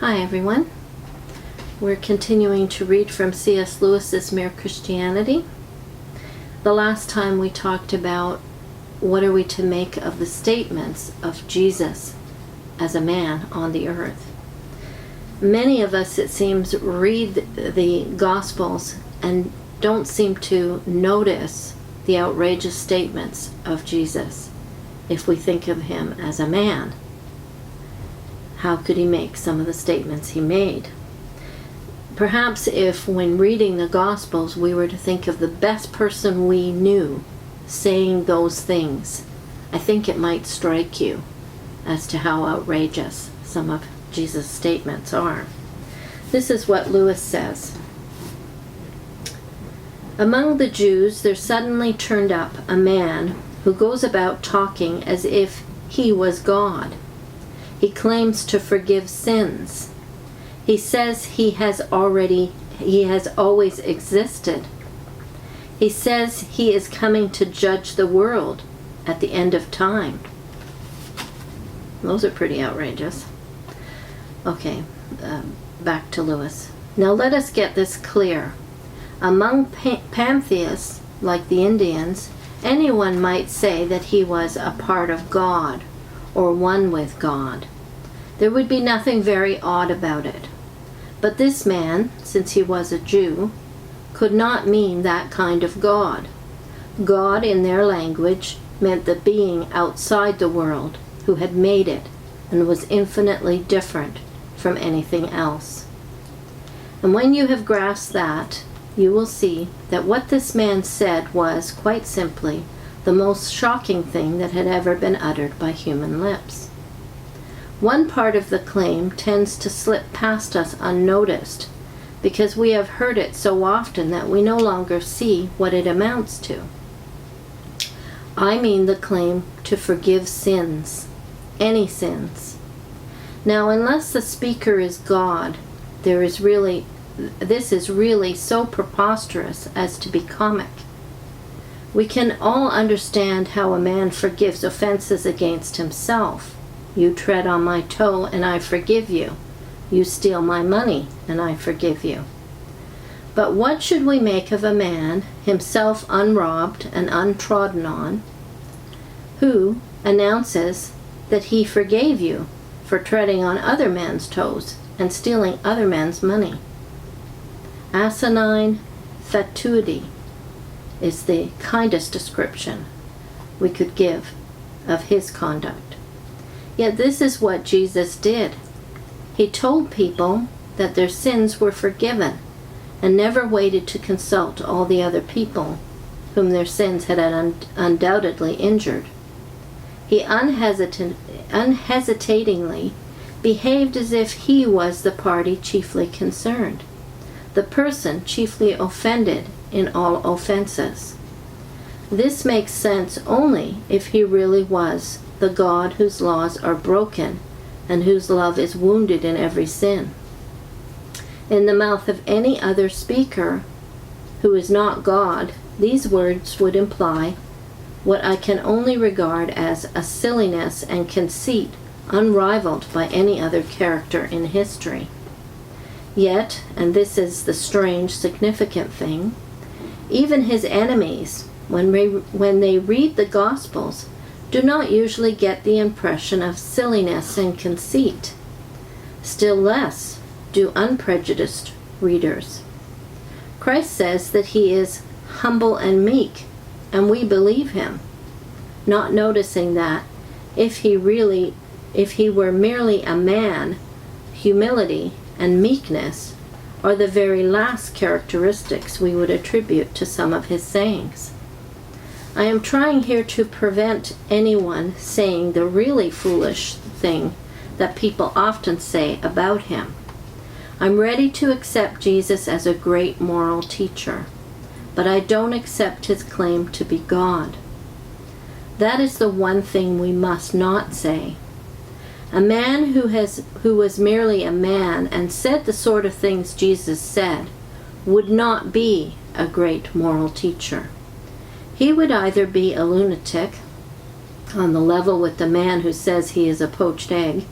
Hi everyone. We're continuing to read from C.S. Lewis's Mere Christianity. The last time we talked about what are we to make of the statements of Jesus as a man on the earth. Many of us, it seems, read the Gospels and don't seem to notice the outrageous statements of Jesus if we think of him as a man. How could he make some of the statements he made? Perhaps if, when reading the Gospels, we were to think of the best person we knew saying those things, I think it might strike you as to how outrageous some of Jesus' statements are. This is what Lewis says. Among the Jews there suddenly turned up a man who goes about talking as if he was God. He claims to forgive sins. He says he has always existed. He says he is coming to judge the world at the end of time. Those are pretty outrageous. Okay, back to Lewis. Now let us get this clear. Among pantheists, like the Indians, anyone might say that he was a part of God or one with God. There would be nothing very odd about it. But this man, since he was a Jew, could not mean that kind of God. God, in their language, meant the being outside the world who had made it and was infinitely different from anything else. And when you have grasped that, you will see that what this man said was, quite simply, the most shocking thing that had ever been uttered by human lips. One part of the claim tends to slip past us unnoticed because we have heard it so often that we no longer see what it amounts to. I mean the claim to forgive sins, any sins. Now, unless the speaker is God, this is really so preposterous as to be comic. We can all understand how a man forgives offenses against himself. You tread on my toe, and I forgive you. You steal my money, and I forgive you. But what should we make of a man, himself unrobbed and untrodden on, who announces that he forgave you for treading on other men's toes and stealing other men's money? Asinine fatuity is the kindest description we could give of his conduct. Yet this is what Jesus did. He told people that their sins were forgiven and never waited to consult all the other people whom their sins had undoubtedly injured. He unhesitatingly behaved as if he was the party chiefly concerned, the person chiefly offended in all offenses. This makes sense only if he really was the God whose laws are broken and whose love is wounded in every sin. In the mouth of any other speaker who is not God, these words would imply what I can only regard as a silliness and conceit unrivaled by any other character in history. Yet, and this is the strange, significant thing, even his enemies, when they read the Gospels, do not usually get the impression of silliness and conceit. Still less do unprejudiced readers. Christ says that he is humble and meek, and we believe him, not noticing that if he were merely a man, humility and meekness are the very last characteristics we would attribute to some of his sayings. I am trying here to prevent anyone saying the really foolish thing that people often say about him. I'm ready to accept Jesus as a great moral teacher, but I don't accept his claim to be God. That is the one thing we must not say. A man who was merely a man and said the sort of things Jesus said would not be a great moral teacher. He would either be a lunatic, on the level with the man who says he is a poached egg,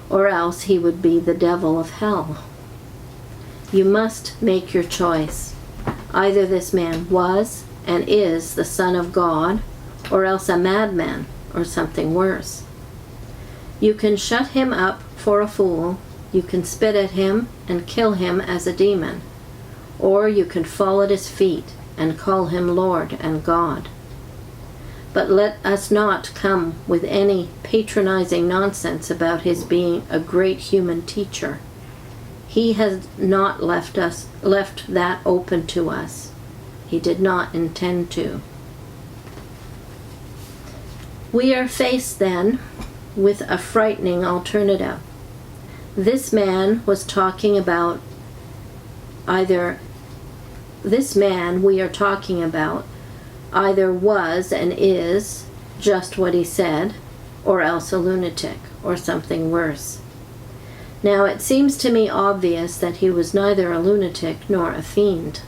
or else he would be the devil of hell. You must make your choice. Either this man was and is the Son of God, or else a madman, or something worse. You can shut him up for a fool, you can spit at him and kill him as a demon, or you can fall at his feet and call him Lord and God. But let us not come with any patronizing nonsense about his being a great human teacher. He has not left that open to us. He did not intend to. We are faced then with a frightening alternative. This man we are talking about either was and is just what he said, or else a lunatic, or something worse. Now it seems to me obvious that he was neither a lunatic nor a fiend,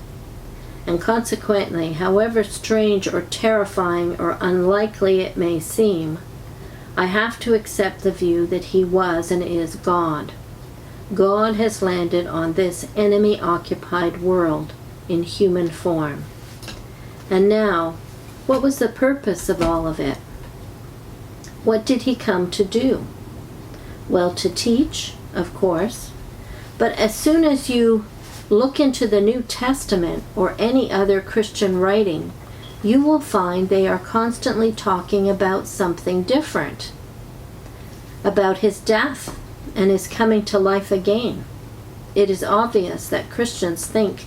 and consequently, however strange or terrifying or unlikely it may seem, I have to accept the view that he was and is God. God has landed on this enemy-occupied world in human form. And now, what was the purpose of all of it? What did he come to do? Well, to teach, of course. But as soon as you look into the New Testament or any other Christian writing, you will find they are constantly talking about something different. About his death and his coming to life again. It is obvious that Christians think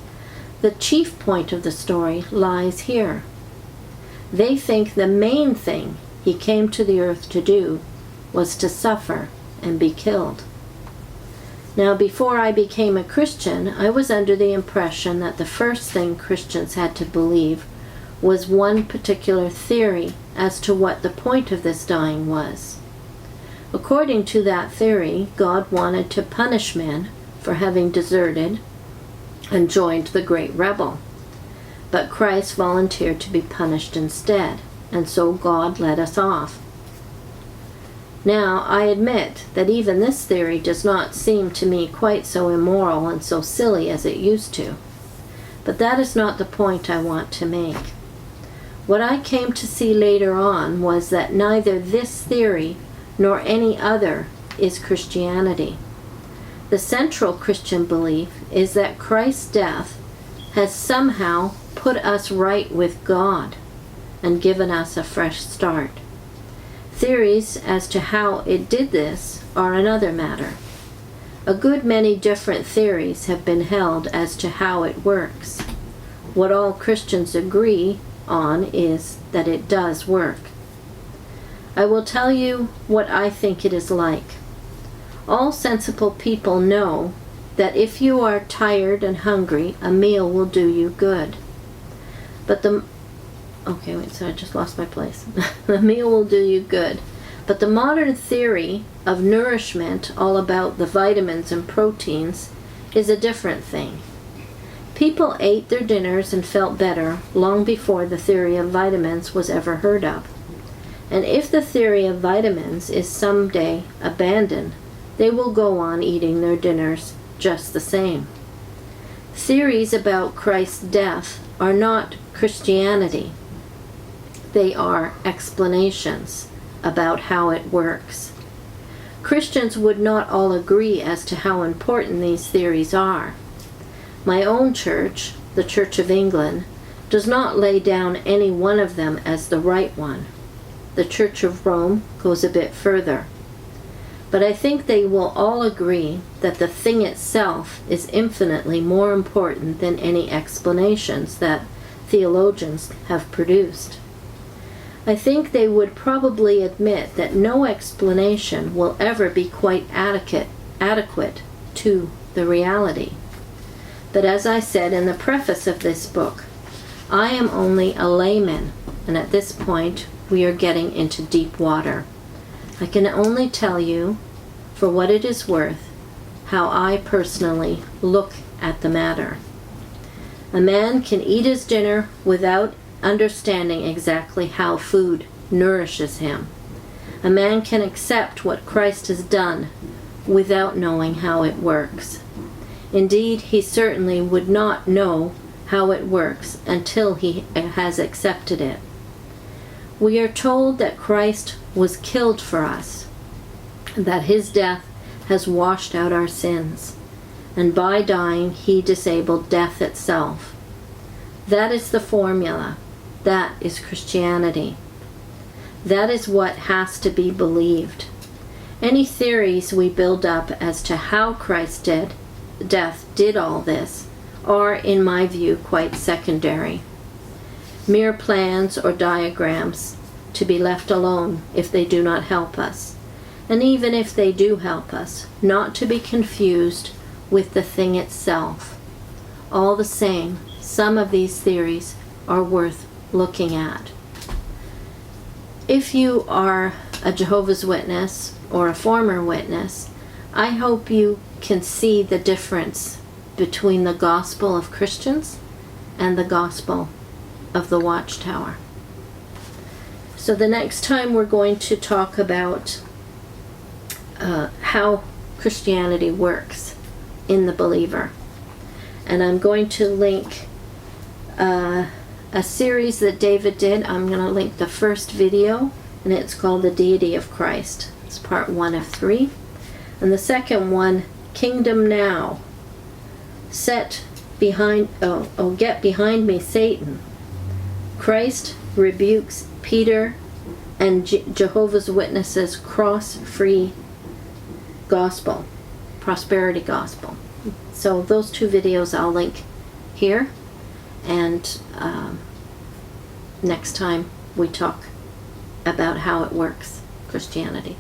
the chief point of the story lies here. They think the main thing he came to the earth to do was to suffer and be killed. Now, before I became a Christian, I was under the impression that the first thing Christians had to believe was one particular theory as to what the point of this dying was. According to that theory, God wanted to punish men for having deserted and joined the great rebel. But Christ volunteered to be punished instead, and so God let us off. Now, I admit that even this theory does not seem to me quite so immoral and so silly as it used to. But that is not the point I want to make. What I came to see later on was that neither this theory nor any other is Christianity. The central Christian belief is that Christ's death has somehow put us right with God and given us a fresh start. Theories as to how it did this are another matter. A good many different theories have been held as to how it works. What all Christians agree on is that it does work. I will tell you what I think it is like. All sensible people know that if you are tired and hungry, a meal will do you good. But I just lost my place. The meal will do you good. But the modern theory of nourishment, all about the vitamins and proteins, is a different thing. People ate their dinners and felt better long before the theory of vitamins was ever heard of. And if the theory of vitamins is someday abandoned, they will go on eating their dinners just the same. Theories about Christ's death are not Christianity. They are explanations about how it works. Christians would not all agree as to how important these theories are. My own church, the Church of England, does not lay down any one of them as the right one. The Church of Rome goes a bit further. But I think they will all agree that the thing itself is infinitely more important than any explanations that theologians have produced. I think they would probably admit that no explanation will ever be quite adequate to the reality. But as I said in the preface of this book, I am only a layman, and at this point we are getting into deep water. I can only tell you, for what it is worth, how I personally look at the matter. A man can eat his dinner without understanding exactly how food nourishes him. A man can accept what Christ has done without knowing how it works. Indeed, he certainly would not know how it works until he has accepted it. We are told that Christ was killed for us, that his death has washed out our sins, and by dying he disabled death itself. That is the formula. That is Christianity. That is what has to be believed. Any theories we build up as to how Christ's death did all this are, in my view, quite secondary. Mere plans or diagrams to be left alone if they do not help us. And even if they do help us, not to be confused with the thing itself. All the same, some of these theories are worth looking at. If you are a Jehovah's Witness or a former witness, I hope you can see the difference between the gospel of Christians and the gospel of the Watchtower. So the next time we're going to talk about how Christianity works in the believer. And I'm going to link a series that David did. I'm going to link the first video, and it's called The Deity of Christ. It's part 1 of 3. And the second one, Kingdom Now. Get behind me, Satan. Christ rebukes Peter and Jehovah's Witnesses cross-free gospel, prosperity gospel. So those 2 videos I'll link here, and next time we talk about how it works, Christianity.